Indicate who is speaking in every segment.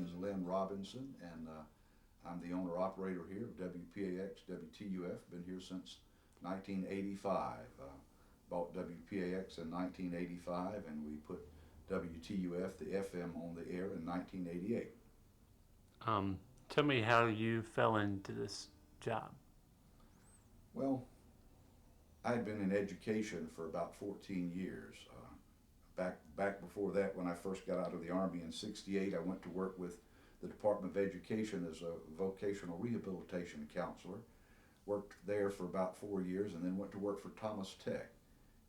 Speaker 1: is Len Robinson, and I'm the owner-operator here of WPAX, WTUF. Been here since 1985. Bought WPAX in 1985, and we put WTUF, the FM, on the air in 1988.
Speaker 2: Tell me how you fell into this job.
Speaker 1: Well, I had been in education for about 14 years. Back before that, when I first got out of the Army in '68, I went to work with the Department of Education as a vocational rehabilitation counselor. Worked there for about 4 years, and then went to work for Thomas Tech.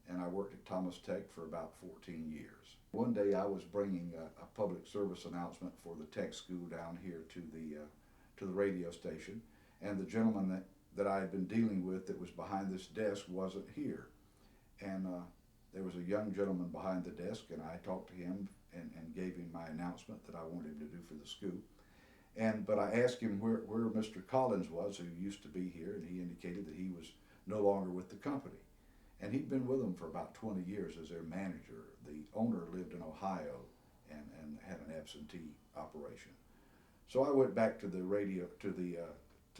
Speaker 1: And I worked at Thomas Tech for about 14 years. One day I was bringing a public service announcement for the tech school down here to the radio station, and the gentleman that I had been dealing with that was behind this desk wasn't here. And there was a young gentleman behind the desk, and I talked to him and gave him my announcement that I wanted him to do for the school. But I asked him where Mr. Collins was, who used to be here, and he indicated that he was no longer with the company. And he'd been with them for about 20 years as their manager. The owner lived in Ohio and had an absentee operation. So I went back to the radio, to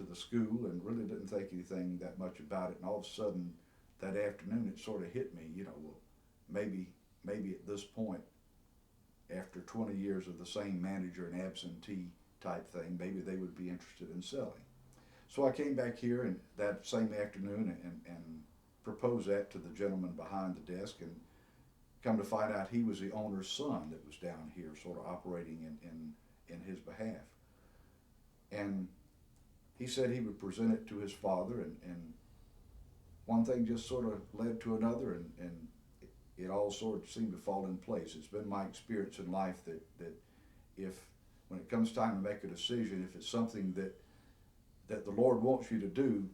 Speaker 1: the school, and really didn't think anything that much about it. And all of a sudden, that afternoon, it sort of hit me, well, maybe at this point, after 20 years of the same manager and absentee type thing, maybe they would be interested in selling. So I came back here and that same afternoon and proposed that to the gentleman behind the desk, and come to find out he was the owner's son that was down here sort of operating in his behalf. And he said he would present it to his father, and one thing just sort of led to another, and it all sort of seemed to fall in place. It's been my experience in life that if, when it comes time to make a decision, if it's something that the Lord wants you to do,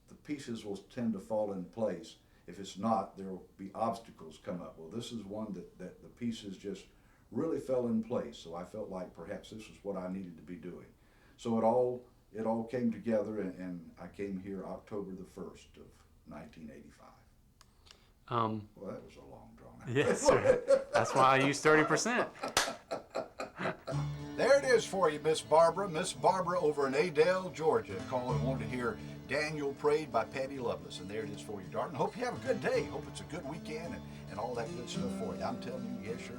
Speaker 1: the pieces will tend to fall in place. If it's not, there will be obstacles come up. Well, this is one that the pieces just really fell in place, so I felt like perhaps this was what I needed to be doing. So it all came together, and I came here October the 1st of 1985. Well, that was a long drawn out.
Speaker 2: Yes, sir. That's why I use 30%.
Speaker 3: There it is for you, Miss Barbara. Miss Barbara over in Adel, Georgia, calling and wanted to hear Daniel Prayed by Patty Loveless. And there it is for you, darling. Hope you have a good day. Hope it's a good weekend and all that good stuff for you. I'm telling you, yes, sure.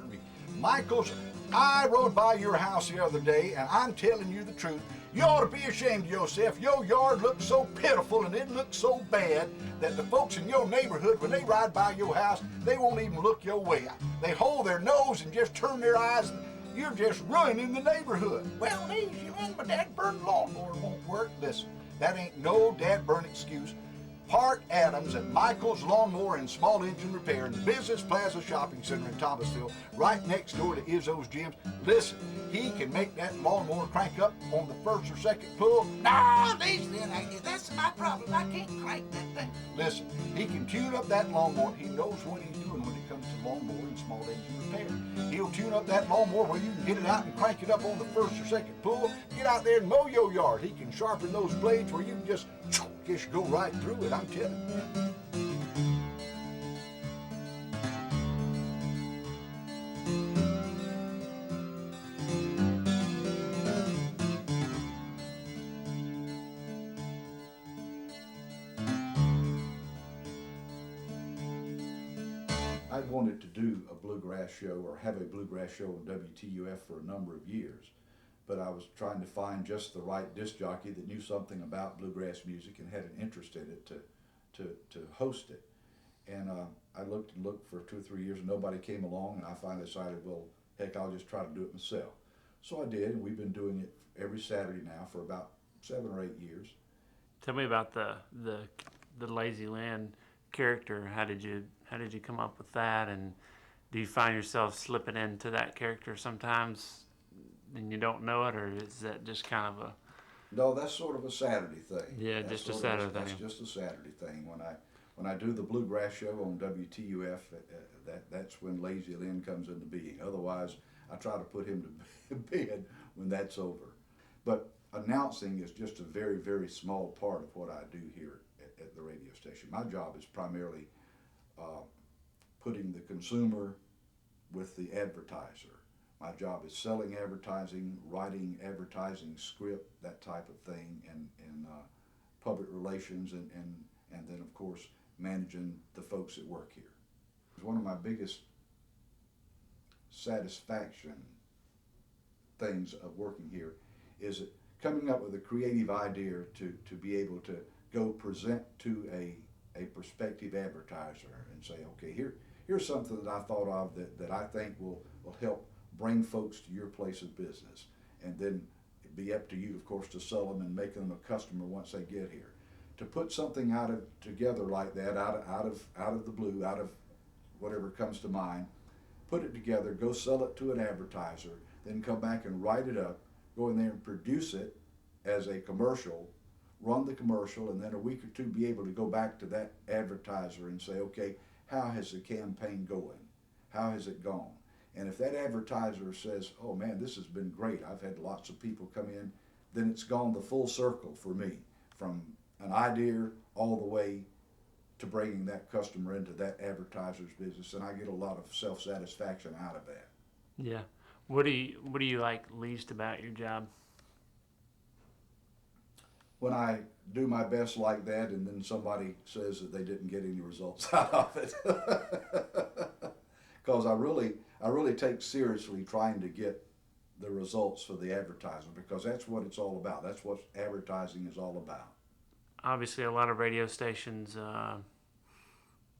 Speaker 3: Michaels, I rode by your house the other day, and I'm telling you the truth. You ought to be ashamed of yourself. Your yard looks so pitiful and it looks so bad that the folks in your neighborhood, when they ride by your house, they won't even look your way. They hold their nose and just turn their eyes. You're just ruining the neighborhood. Well, easy, man, my dad-burn lawnmower won't work. Listen, that ain't no dad-burn excuse. Park Adams at Michael's Lawnmower and Small Engine Repair in the Business Plaza Shopping Center in Thomasville, right next door to Izzo's Gyms. Listen, he can make that lawnmower crank up on the first or second pull. No, that's my problem. I can't crank that thing. Listen, he can tune up that lawnmower. He knows what he's doing when it comes to lawnmower and small engine repair. He'll tune up that lawnmower where you can get it out and crank it up on the first or second pull. Get out there and mow your yard. He can sharpen those blades where you can just go right through it, I'm telling you.
Speaker 1: I wanted to do a bluegrass show or have a bluegrass show on WTUF for a number of years, but I was trying to find just the right disc jockey that knew something about bluegrass music and had an interest in it to host it. And I looked for 2 or 3 years and nobody came along, and I finally decided, well, heck, I'll just try to do it myself. So I did, and we've been doing it every Saturday now for about 7 or 8 years.
Speaker 2: Tell me about the Lazy Len character. How did you come up with that, and do you find yourself slipping into that character sometimes and you don't know it, or is that just kind of a...
Speaker 1: No, that's sort of a Saturday thing.
Speaker 2: Yeah,
Speaker 1: that's
Speaker 2: just a Saturday thing.
Speaker 1: That's just a Saturday thing. When I do the bluegrass show on WTUF, that's when Lazy Len comes into being. Otherwise, I try to put him to bed when that's over. But announcing is just a very, very small part of what I do here at the radio station. My job is primarily putting the consumer with the advertiser, My job is selling advertising, writing advertising script, that type of thing, and public relations, and then of course managing the folks that work here. One of my biggest satisfaction things of working here is coming up with a creative idea to be able to go present to a prospective advertiser and say, okay, here's something that I thought of that I think will help bring folks to your place of business. And then it'd be up to you, of course, to sell them and make them a customer once they get here. To put something together like that, out of the blue, out of whatever comes to mind, put it together, go sell it to an advertiser, then come back and write it up, go in there and produce it as a commercial, run the commercial, and then a week or two be able to go back to that advertiser and say, okay, how has the campaign going? How has it gone? And if that advertiser says, oh man, this has been great, I've had lots of people come in, then it's gone the full circle for me, from an idea all the way to bringing that customer into that advertiser's business, and I get a lot of self-satisfaction out of that.
Speaker 2: Yeah. What do you like least about your job?
Speaker 1: When I do my best like that and then somebody says that they didn't get any results out of it. Because I really take seriously trying to get the results for the advertiser, because that's what it's all about. That's what advertising is all about.
Speaker 2: Obviously, a lot of radio stations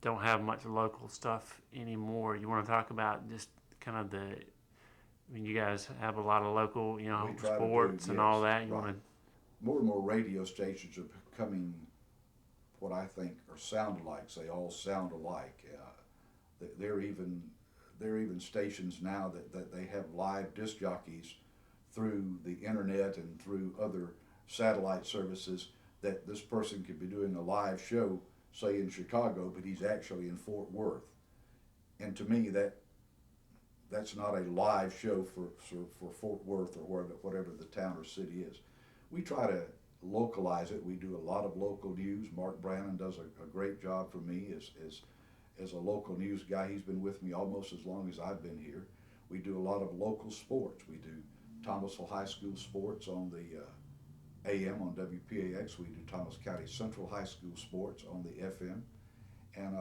Speaker 2: don't have much local stuff anymore. You want to talk about just kind of you guys have a lot of local, sports and all that. You
Speaker 1: right.
Speaker 2: want to.
Speaker 1: More and more radio stations are becoming what I think are sound alikes. They all sound alike. They're even stations now that they have live disc jockeys through the internet and through other satellite services, that this person could be doing a live show, say in Chicago, but he's actually in Fort Worth. And to me, that's not a live show for Fort Worth or whatever the town or city is. We try to localize it. We do a lot of local news. Mark Brannon does a great job for me as a local news guy. He's been with me almost as long as I've been here. We do a lot of local sports. We do Thomasville High School sports on the AM on WPAX. We do Thomas County Central High School sports on the FM. And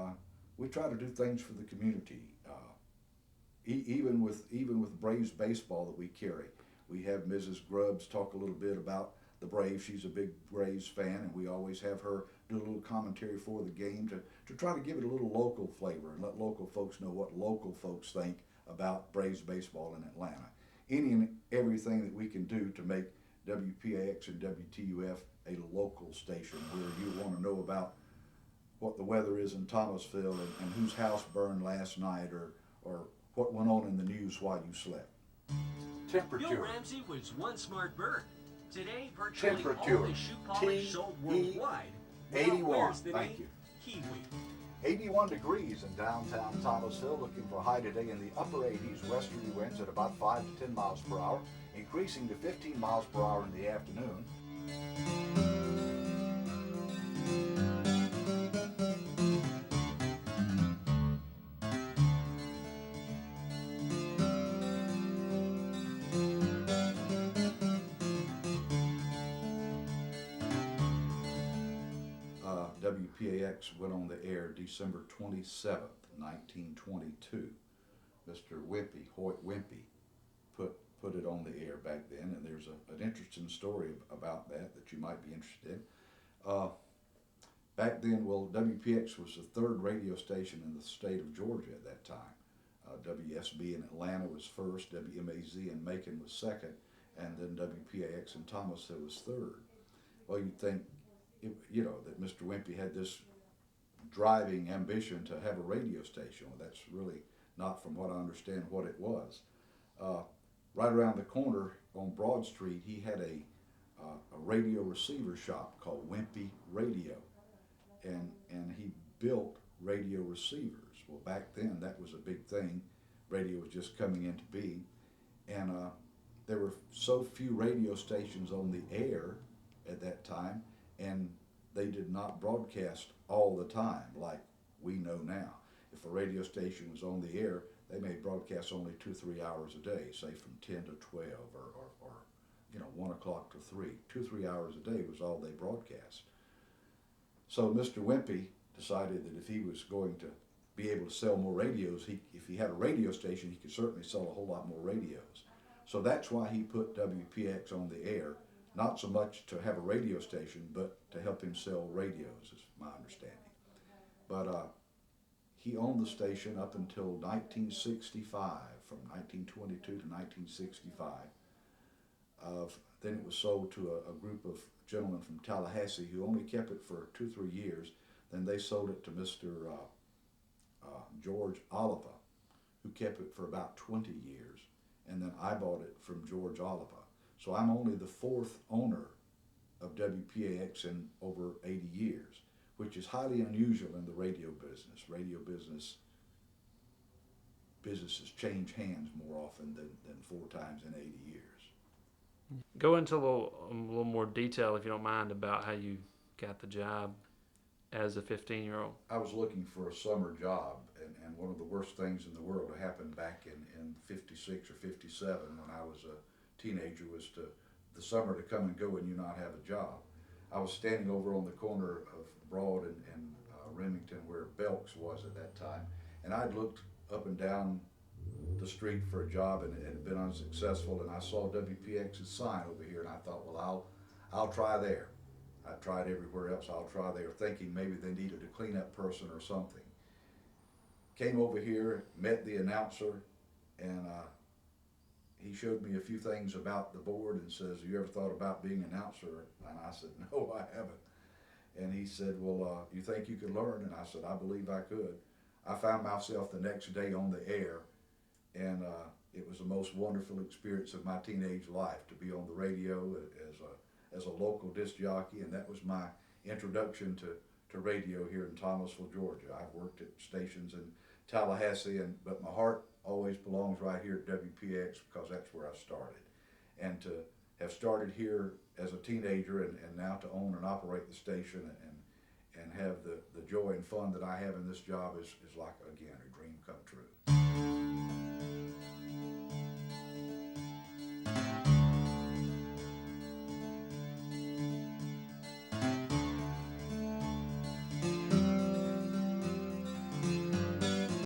Speaker 1: we try to do things for the community. Even with Braves baseball that we carry. We have Mrs. Grubbs talk a little bit about the Braves. She's a big Braves fan, and we always have her do a little commentary for the game to try to give it a little local flavor and let local folks know what local folks think about Braves baseball in Atlanta. Any and everything that we can do to make WPAX and WTUF a local station where you want to know about what the weather is in Thomasville and whose house burned last night or what went on in the news while you slept.
Speaker 3: Temperature.
Speaker 4: Bill Ramsey was one smart bird. Today, virtually
Speaker 3: Temperature.
Speaker 4: all the shoe polish sold worldwide.
Speaker 3: 81. Thank you.
Speaker 4: Kiwi.
Speaker 3: 81 degrees in downtown Thomasville. Looking for a high today in the upper 80s. Westerly winds at about 5 to 10 miles per hour, increasing to 15 miles per hour in the afternoon.
Speaker 1: WPAX went on the air December 27th, 1922. Mr. Wimpy, Hoyt Wimpy, put it on the air back then, and there's an interesting story about that you might be interested in. Back then, WPX was the third radio station in the state of Georgia at that time. WSB in Atlanta was first, WMAZ in Macon was second, and then WPAX in Thomasville was third. Well, you'd think, that Mr. Wimpy had this driving ambition to have a radio station. Well, that's really not, from what I understand, what it was. Right around the corner on Broad Street, he had a radio receiver shop called Wimpy Radio, and he built radio receivers. Well, back then that was a big thing. Radio was just coming into being, and there were so few radio stations on the air at that time, and they did not broadcast all the time like we know now. If a radio station was on the air, they may broadcast only 2 or 3 hours a day, say from 10 to 12 or 1 o'clock to 3. 2 or 3 hours a day was all they broadcast. So Mr. Wimpy decided that if he was going to be able to sell more radios, if he had a radio station, he could certainly sell a whole lot more radios. So that's why he put WPX on the air, not so much to have a radio station, but to help him sell radios, is my understanding. But he owned the station up until 1965, from 1922 to 1965. Then it was sold to a group of gentlemen from Tallahassee who only kept it for 2 or 3 years. Then they sold it to Mr. George Oliva, who kept it for about 20 years. And then I bought it from George Oliva. So I'm only the 4th owner of WPAX in over 80 years, which is highly unusual in the radio business. Businesses change hands more often than 4 times in 80 years.
Speaker 2: Go into a little more detail, if you don't mind, about how you got the job as a 15-year-old.
Speaker 1: I was looking for a summer job, and one of the worst things in the world that happened back in 56 or 57 when I was a teenager was the summer to come and go and you not have a job. I was standing over on the corner of Broad and Remington where Belk's was at that time, and I'd looked up and down the street for a job and it had been unsuccessful, and I saw WPX's sign over here and I thought, well, I'll try there. I tried everywhere else, I'll try there, thinking maybe they needed a cleanup person or something. Came over here, met the announcer, and he showed me a few things about the board and says, you ever thought about being an announcer? And I said, no, I haven't. And he said, well, you think you could learn? And I said, I believe I could. I found myself the next day on the air, and it was the most wonderful experience of my teenage life to be on the radio as a local disc jockey, and that was my introduction to radio here in Thomasville, Georgia. I've worked at stations in Tallahassee, but my heart always belongs right here at WPX because that's where I started. And to have started here as a teenager and now to own and operate the station and have the joy and fun that I have in this job is like, again, a dream come true.